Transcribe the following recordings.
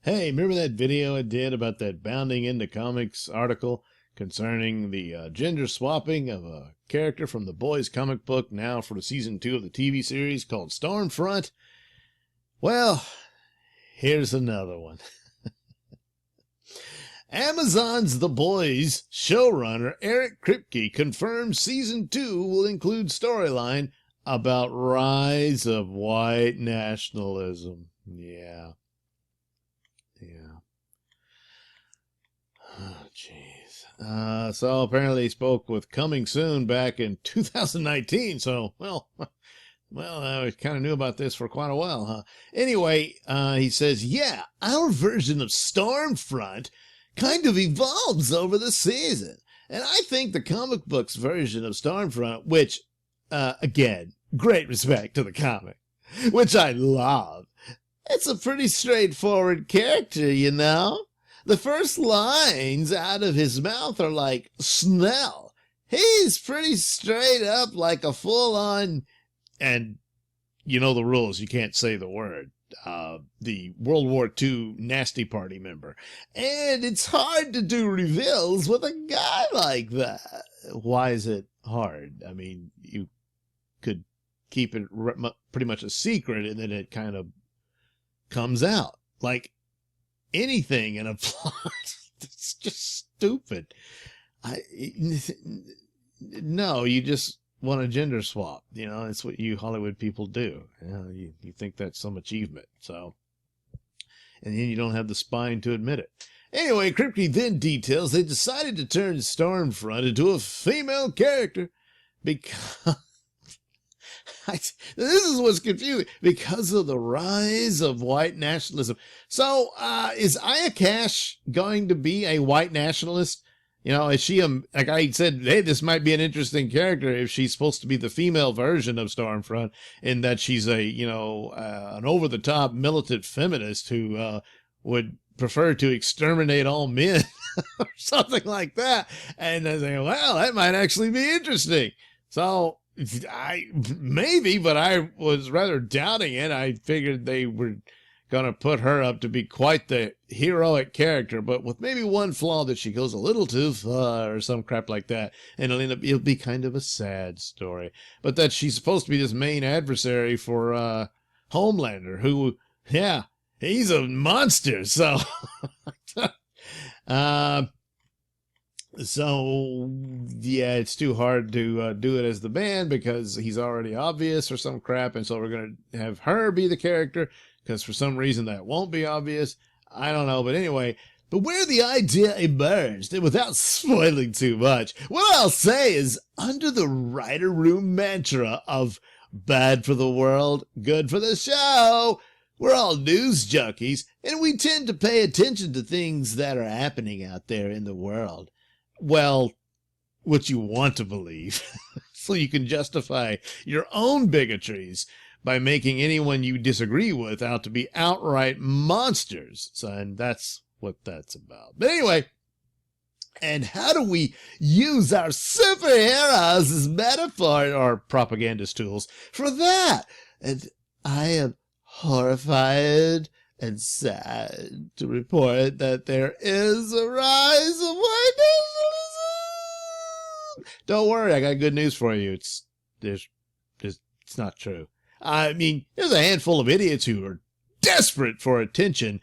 Hey, remember that video I did about that Bounding into Comics article concerning the gender swapping of a character from the boys comic book now for the season 2 of the TV series called Stormfront? Well, here's another one. Amazon's The Boys showrunner Eric Kripke confirms season 2 will include storyline about rise of white nationalism. Yeah. Oh, jeez. So apparently he spoke with Coming Soon back in 2019. So, well, I kind of knew about this for quite a while, huh? Anyway, he says, yeah, our version of Stormfront kind of evolves over the season. And I think the comic book's version of Stormfront, which, again, great respect to the comic, which I love. It's a pretty straightforward character, you know? The first lines out of his mouth are like, Snell. He's pretty straight up like a full-on, and you know the rules, you can't say the word, the World War II nasty party member. And it's hard to do reveals with a guy like that. Why is it hard? I mean, you could keep it pretty much a secret and then it kind of comes out. Like anything in a plot. It's just stupid. No, you just want a gender swap. You know, it's what you Hollywood people do. You know, you think that's some achievement. So, and then you don't have the spine to admit it. Anyway, Kripke then details they decided to turn Stormfront into a female character because this is what's confusing, because of the rise of white nationalism. So, is Aya Cash going to be a white nationalist? You know, is she like I said, hey, this might be an interesting character if she's supposed to be the female version of Stormfront, in that she's a, you know, an over-the-top militant feminist who would prefer to exterminate all men or something like that. And I think, well, that might actually be interesting. So, maybe, but I was rather doubting it. I figured they were going to put her up to be quite the heroic character, but with maybe one flaw, that she goes a little too far or some crap like that, and it'll be kind of a sad story. But that she's supposed to be this main adversary for Homelander, who, yeah, he's a monster. So, So, yeah, it's too hard to do it as the band because he's already obvious or some crap, and so we're going to have her be the character because for some reason that won't be obvious. I don't know, but anyway, but where the idea emerged, and without spoiling too much, what I'll say is under the writer room mantra of bad for the world, good for the show. We're all news junkies, and we tend to pay attention to things that are happening out there in the world. Well, what you want to believe, so you can justify your own bigotries by making anyone you disagree with out to be outright monsters. So, and that's what that's about. But anyway, and how do we use our superheroes as metaphor or propagandist tools for that? And I am horrified and sad to report that there is a rise of white nationalism. Don't worry, I got good news for you. It's not true. I mean, there's a handful of idiots who are desperate for attention,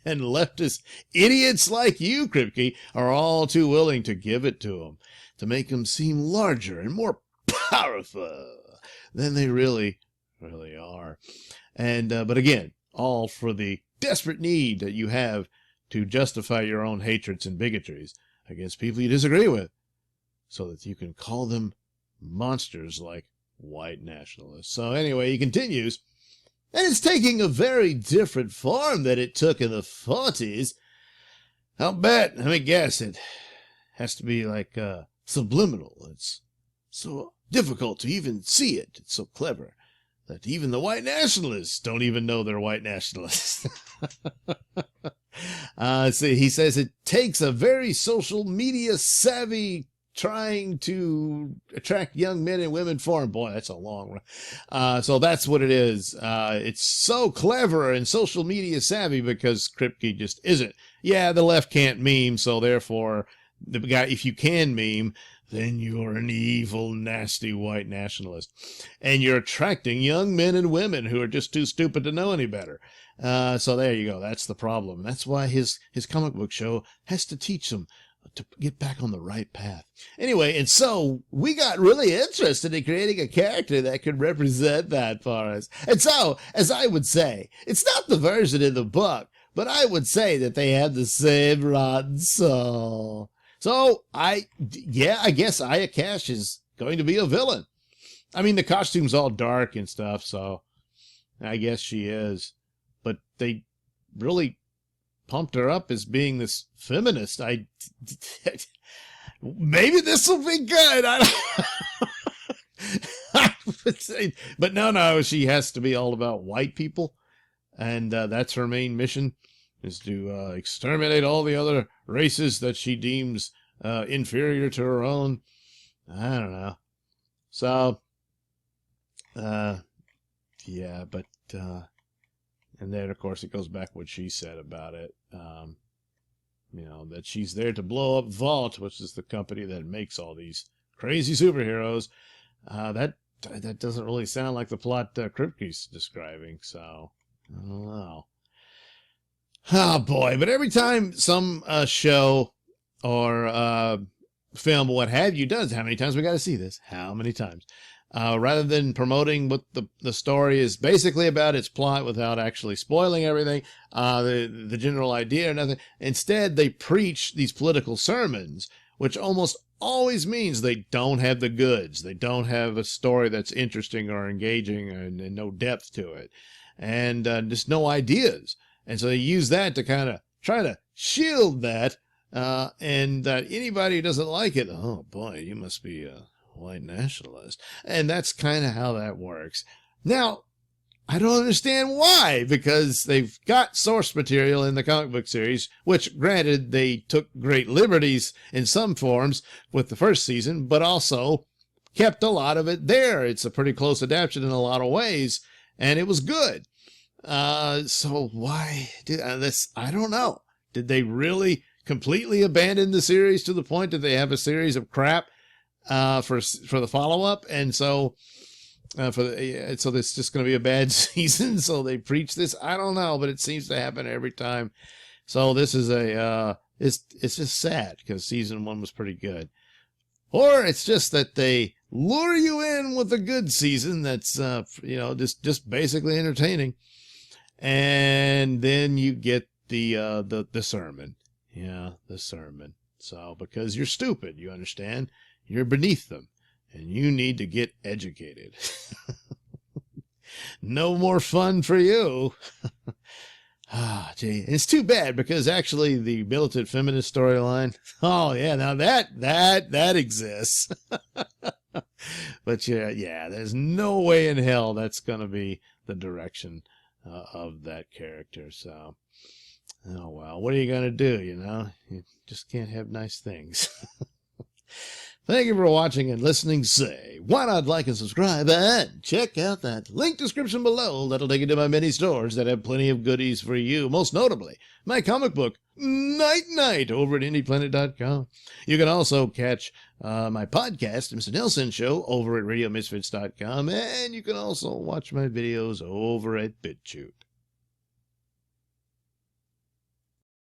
and leftist idiots like you, Kripke, are all too willing to give it to them, to make them seem larger and more powerful than they really are. And but again, all for the desperate need that you have to justify your own hatreds and bigotries against people you disagree with, so that you can call them monsters like white nationalists. So anyway, he continues, and it's taking a very different form than it took in the 40s. I'll bet, let me guess, it has to be like subliminal. It's so difficult to even see it. It's so clever that even the white nationalists don't even know they're white nationalists. See, he says it takes a very social media savvy trying to attract young men and women for him. Boy, that's a long run. So that's what it is. It's so clever and social media savvy because Kripke just isn't. Yeah, the left can't meme, so therefore, the guy, if you can meme, then you're an evil, nasty white nationalist. And you're attracting young men and women who are just too stupid to know any better. So there you go. That's the problem. That's why his comic book show has to teach them to get back on the right path. Anyway, and so we got really interested in creating a character that could represent that for us. And so, as I would say, it's not the version in the book, but I would say that they have the same rotten soul. So, I guess Aya Cash is going to be a villain. I mean, the costume's all dark and stuff, so I guess she is. But they really pumped her up as being this feminist. Maybe this will be good. I would say, but no, she has to be all about white people, and that's her main mission, is to exterminate all the other races that she deems inferior to her own. I don't know. So, yeah, but. And then, of course, it goes back what she said about it. You know, that she's there to blow up Vault, which is the company that makes all these crazy superheroes. That doesn't really sound like the plot Kripke's describing, so I don't know. Oh, boy. But every time some show or film, what have you, does, how many times we got to see this? How many times? Rather than promoting what the story is basically about, its plot, without actually spoiling everything, the general idea or nothing. Instead, they preach these political sermons, which almost always means they don't have the goods. They don't have a story that's interesting or engaging and no depth to it. And just no ideas. And so they use that to kind of try to shield that. And anybody who doesn't like it, oh boy, you must be white nationalist. And that's kind of how that works. Now, I don't understand why, because they've got source material in the comic book series, which, granted, they took great liberties in some forms with the first season, but also kept a lot of it there. It's a pretty close adaptation in a lot of ways, and it was good. So why did this? I don't know. Did they really completely abandon the series to the point that they have a series of crap for the follow-up, and so so this is just going to be a bad season, so they preach this? I don't know, but it seems to happen every time. So this is it's just sad, because season 1 was pretty good. Or it's just that they lure you in with a good season that's just basically entertaining, and then you get the sermon. Yeah, the sermon. So, because you're stupid, you understand? You're beneath them, and you need to get educated. No more fun for you. Gee, it's too bad, because actually the militant feminist storyline, oh yeah, now that exists. But yeah, there's no way in hell that's going to be the direction of that character. So, oh well, what are you going to do, You just can't have nice things. Thank you for watching and listening. Say, why not like and subscribe, and check out that link description below. That'll take you to my many stores that have plenty of goodies for you, most notably my comic book, Night Night, over at IndiePlanet.com. You can also catch my podcast, Mr Nailsin Show, over at RadioMisfits.com, and you can also watch my videos over at BitChute.